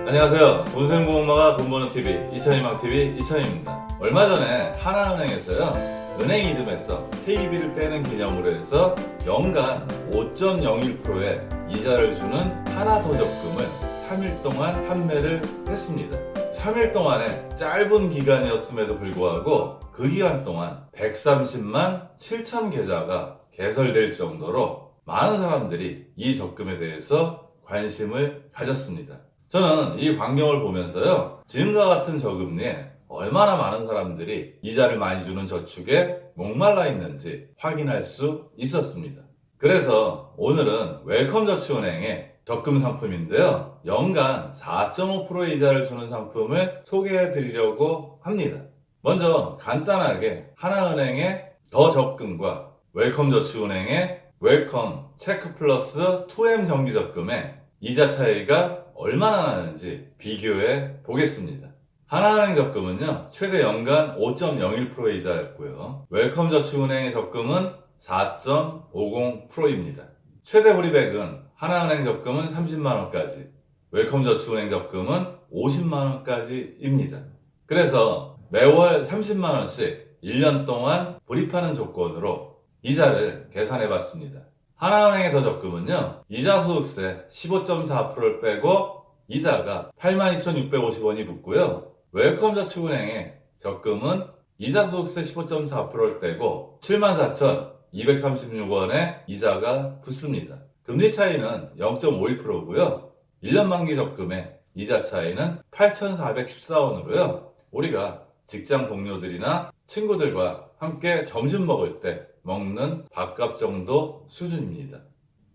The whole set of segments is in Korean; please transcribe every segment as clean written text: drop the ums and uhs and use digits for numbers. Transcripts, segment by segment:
안녕하세요. 돈 쓰는 고목마가 돈 버는 TV 이천희망TV 이천희입니다. 얼마 전에 하나은행에서요, 은행 이름에서 KB를 떼는 기념으로 해서 연간 5.01%의 이자를 주는 하나 더 적금을 3일 동안 판매를 했습니다. 3일 동안의 짧은 기간이었음에도 불구하고 그 기간 동안 130만 7천 계좌가 개설될 정도로 많은 사람들이 이 적금에 대해서 관심을 가졌습니다. 저는 이 광경을 보면서요, 지금과 같은 저금리에 얼마나 많은 사람들이 이자를 많이 주는 저축에 목말라 있는지 확인할 수 있었습니다. 그래서 오늘은 웰컴저축은행의 적금 상품인데요, 연간 4.5% 이자를 주는 상품을 소개해 드리려고 합니다. 먼저 간단하게 하나은행의 더 적금과 웰컴저축은행의 웰컴 체크 플러스 2M 정기적금의 이자 차이가 얼마나 나는지 비교해 보겠습니다. 하나은행 적금은요, 최대 연간 5.01% 이자였고요. 웰컴저축은행의 적금은 4.50%입니다. 최대 불이백은 하나은행 적금은 30만원까지, 웰컴저축은행 적금은 50만원까지입니다. 그래서 매월 30만원씩 1년 동안 불입하는 조건으로 이자를 계산해 봤습니다. 하나은행의 더 적금은요, 이자 소득세 15.4%를 빼고 이자가 82,650원이 붙고요. 웰컴저축은행의 적금은 이자 소득세 15.4%를 떼고 74,236원의 이자가 붙습니다. 금리 차이는 0.51%고요. 1년 만기 적금의 이자 차이는 8,414원으로요. 우리가 직장 동료들이나 친구들과 함께 점심 먹을 때 먹는 밥값 정도 수준입니다.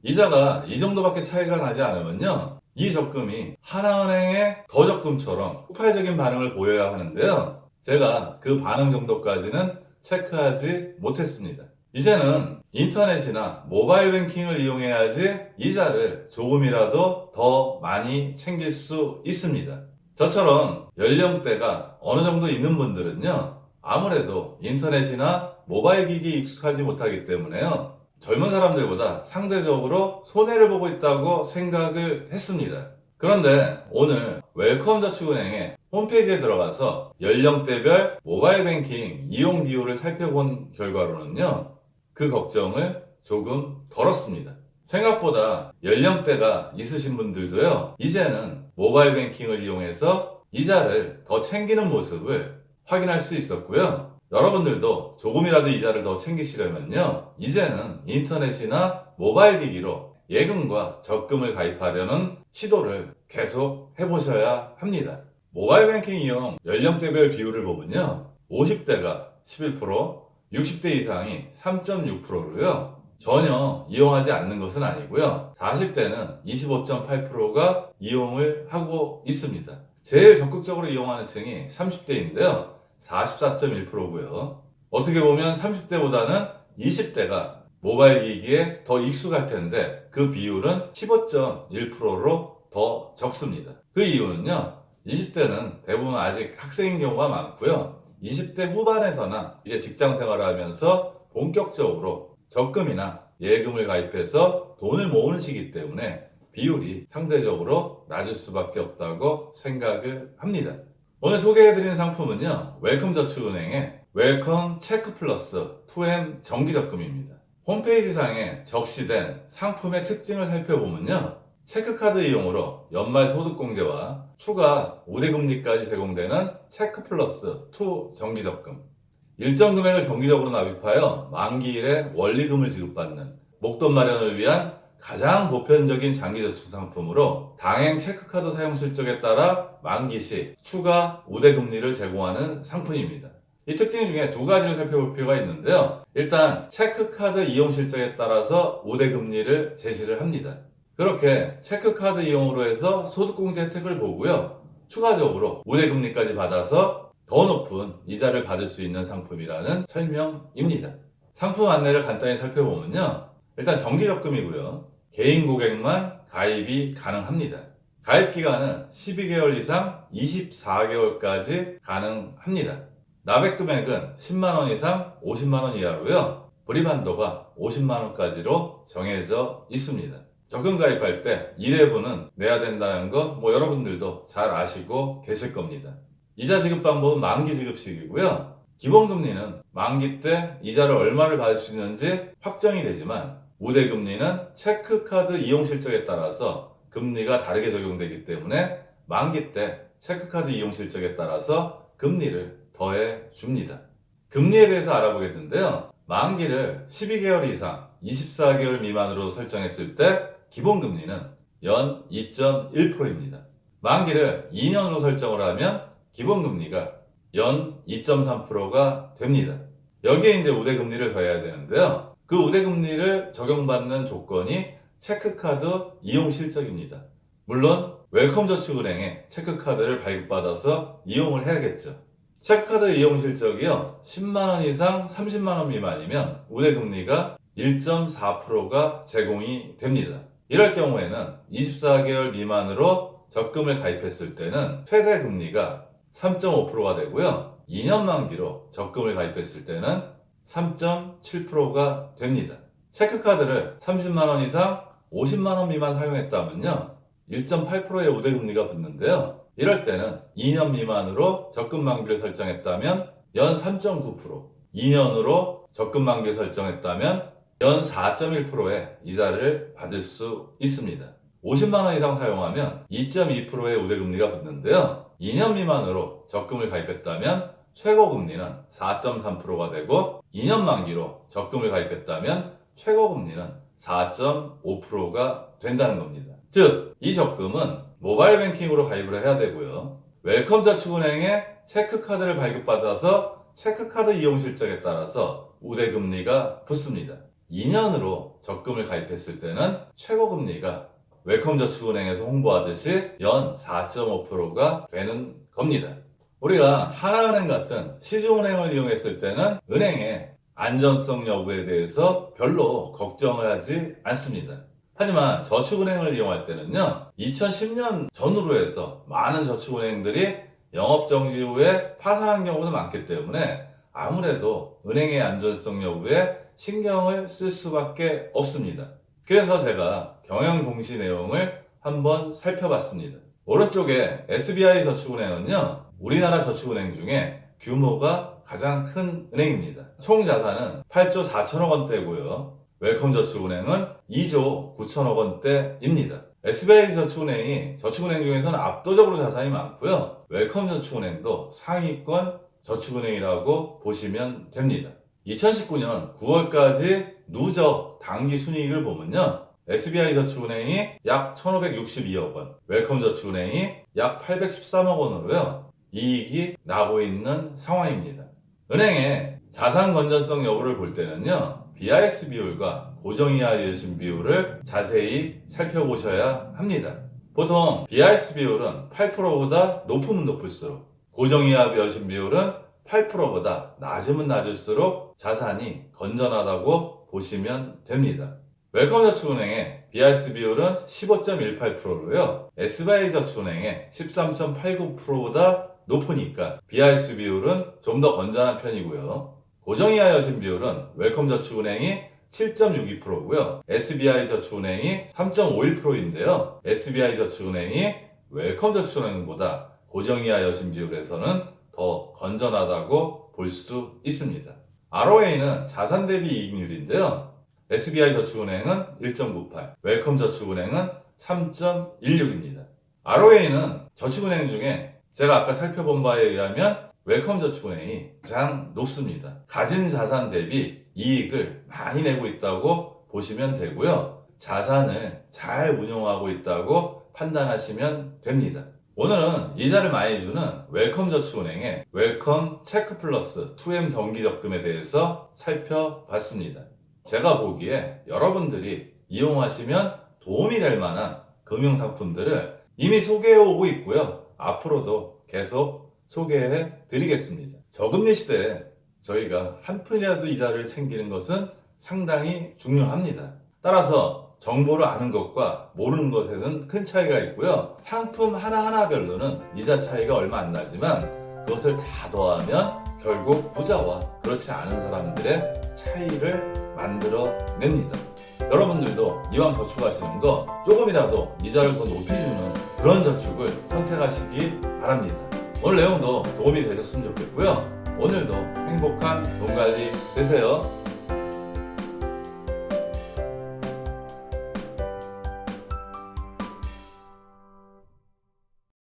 이자가 이 정도밖에 차이가 나지 않으면요, 이 적금이 하나은행의 더 적금처럼 폭발적인 반응을 보여야 하는데요, 제가 그 반응 정도까지는 체크하지 못했습니다. 이제는 인터넷이나 모바일 뱅킹을 이용해야지 이자를 조금이라도 더 많이 챙길 수 있습니다. 저처럼 연령대가 어느 정도 있는 분들은요, 아무래도 인터넷이나 모바일 기기에 익숙하지 못하기 때문에요, 젊은 사람들보다 상대적으로 손해를 보고 있다고 생각을 했습니다. 그런데 오늘 웰컴저축은행의 홈페이지에 들어가서 연령대별 모바일 뱅킹 이용 비율을 살펴본 결과로는요, 그 걱정을 조금 덜었습니다. 생각보다 연령대가 있으신 분들도요, 이제는 모바일 뱅킹을 이용해서 이자를 더 챙기는 모습을 확인할 수 있었고요. 여러분들도 조금이라도 이자를 더 챙기시려면요, 이제는 인터넷이나 모바일 기기로 예금과 적금을 가입하려는 시도를 계속 해보셔야 합니다. 모바일 뱅킹 이용 연령대별 비율을 보면요, 50대가 11%, 60대 이상이 3.6%로요. 전혀 이용하지 않는 것은 아니고요. 40대는 25.8%가 이용을 하고 있습니다. 제일 적극적으로 이용하는 층이 30대인데요. 44.1%고요. 어떻게 보면 30대보다는 20대가 모바일 기기에 더 익숙할 텐데 그 비율은 15.1%로 더 적습니다. 그 이유는요, 20대는 대부분 아직 학생인 경우가 많고요. 20대 후반에서나 이제 직장 생활을 하면서 본격적으로 적금이나 예금을 가입해서 돈을 모으는 시기 때문에 비율이 상대적으로 낮을 수밖에 없다고 생각을 합니다. 오늘 소개해드리는 상품은요, 웰컴저축은행의 웰컴 체크 플러스 2M 정기적금입니다. 홈페이지상에 적시된 상품의 특징을 살펴보면요, 체크카드 이용으로 연말 소득공제와 추가 우대금리까지 제공되는 체크 플러스 2 정기적금, 일정 금액을 정기적으로 납입하여 만기일에 원리금을 지급받는 목돈 마련을 위한 가장 보편적인 장기저축 상품으로 당행 체크카드 사용 실적에 따라 만기 시 추가 우대금리를 제공하는 상품입니다. 이 특징 중에 두 가지를 살펴볼 필요가 있는데요, 일단 체크카드 이용 실적에 따라서 우대금리를 제시를 합니다. 그렇게 체크카드 이용으로 해서 소득공제 혜택을 보고요, 추가적으로 우대금리까지 받아서 더 높은 이자를 받을 수 있는 상품이라는 설명입니다. 상품 안내를 간단히 살펴보면요, 일단 정기적금이고요, 개인 고객만 가입이 가능합니다. 가입 기간은 12개월 이상 24개월까지 가능합니다. 납액 금액은 10만원 이상 50만원 이하로요, 불입 한도가 50만원까지로 정해져 있습니다. 적금 가입할 때 1회분은 내야 된다는 거 여러분들도 잘 아시고 계실 겁니다. 이자 지급 방법은 만기 지급식이고요. 기본금리는 만기 때 이자를 얼마를 받을 수 있는지 확정이 되지만 우대금리는 체크카드 이용 실적에 따라서 금리가 다르게 적용되기 때문에 만기 때 체크카드 이용 실적에 따라서 금리를 더해 줍니다. 금리에 대해서 알아보겠는데요. 만기를 12개월 이상 24개월 미만으로 설정했을 때 기본금리는 연 2.1%입니다. 만기를 2년으로 설정을 하면 기본금리가 연 2.3%가 됩니다. 여기에 이제 우대금리를 더해야 되는데요. 그 우대금리를 적용받는 조건이 체크카드 이용 실적입니다. 물론 웰컴저축은행에 체크카드를 발급받아서 이용을 해야겠죠. 체크카드 이용 실적이요, 10만원 이상 30만원 미만이면 우대금리가 1.4%가 제공이 됩니다. 이럴 경우에는 24개월 미만으로 적금을 가입했을 때는 최대 금리가 3.5%가 되고요. 2년 만기로 적금을 가입했을 때는 3.7%가 됩니다. 체크카드를 30만원 이상 50만원 미만 사용했다면요, 1.8%의 우대금리가 붙는데요. 이럴 때는 2년 미만으로 적금 만기를 설정했다면 연 3.9%, 2년으로 적금 만기를 설정했다면 연 4.1%의 이자를 받을 수 있습니다. 50만원 이상 사용하면 2.2%의 우대금리가 붙는데요. 2년 미만으로 적금을 가입했다면 최고금리는 4.3%가 되고 2년 만기로 적금을 가입했다면 최고금리는 4.5%가 된다는 겁니다. 즉, 이 적금은 모바일 뱅킹으로 가입을 해야 되고요. 웰컴저축은행에 체크카드를 발급받아서 체크카드 이용 실적에 따라서 우대금리가 붙습니다. 2년으로 적금을 가입했을 때는 최고금리가 웰컴저축은행에서 홍보하듯이 연 4.5%가 되는 겁니다. 우리가 하나은행 같은 시중은행을 이용했을 때는 은행의 안전성 여부에 대해서 별로 걱정을 하지 않습니다. 하지만 저축은행을 이용할 때는요, 2010년 전후로 해서 많은 저축은행들이 영업정지 후에 파산한 경우도 많기 때문에 아무래도 은행의 안전성 여부에 신경을 쓸 수밖에 없습니다. 그래서 제가 경영 공시 내용을 한번 살펴봤습니다. 오른쪽에 SBI 저축은행은요, 우리나라 저축은행 중에 규모가 가장 큰 은행입니다. 총 자산은 8조 4천억 원대고요. 웰컴저축은행은 2조 9천억 원대입니다. SBI 저축은행이 저축은행 중에서는 압도적으로 자산이 많고요. 웰컴저축은행도 상위권 저축은행이라고 보시면 됩니다. 2019년 9월까지 누적 당기 순이익을 보면요, SBI 저축은행이 약 1,562억 원, 웰컴저축은행이 약 813억 원으로요, 이익이 나고 있는 상황입니다. 은행의 자산 건전성 여부를 볼 때는요, BIS 비율과 고정이하 여신 비율을 자세히 살펴보셔야 합니다. 보통 BIS 비율은 8%보다 높으면 높을수록, 고정이하 여신 비율은 8%보다 낮으면 낮을수록 자산이 건전하다고 보시면 됩니다. 웰컴저축은행의 BIS 비율은 15.18%로요. SBI 저축은행의 13.89%보다 높으니까 BIS 비율은 좀 더 건전한 편이고요. 고정이하 여신 비율은 웰컴저축은행이 7.62%고요. SBI 저축은행이 3.51%인데요. SBI 저축은행이 웰컴저축은행보다 고정이하 여신 비율에서는 더 건전하다고 볼 수 있습니다. ROA는 자산 대비 이익률인데요. SBI 저축은행은 1.98, 웰컴저축은행은 3.16입니다. ROA는 저축은행 중에 제가 아까 살펴본 바에 의하면 웰컴저축은행이 가장 높습니다. 가진 자산 대비 이익을 많이 내고 있다고 보시면 되고요. 자산을 잘 운용하고 있다고 판단하시면 됩니다. 오늘은 이자를 많이 주는 웰컴저축은행의 웰컴 체크플러스 2M 정기적금에 대해서 살펴봤습니다. 제가 보기에 여러분들이 이용하시면 도움이 될 만한 금융상품들을 이미 소개해 오고 있고요. 앞으로도 계속 소개해 드리겠습니다. 저금리 시대에 저희가 한 푼이라도 이자를 챙기는 것은 상당히 중요합니다. 따라서 정보를 아는 것과 모르는 것에는 큰 차이가 있고요. 상품 하나하나별로는 이자 차이가 얼마 안 나지만 그것을 다 더하면 결국 부자와 그렇지 않은 사람들의 차이를 만들어냅니다. 여러분들도 이왕 저축하시는 거 조금이라도 이자를 더 높여주는 그런 저축을 선택하시기 바랍니다. 오늘 내용도 도움이 되셨으면 좋겠고요. 오늘도 행복한 돈 관리 되세요.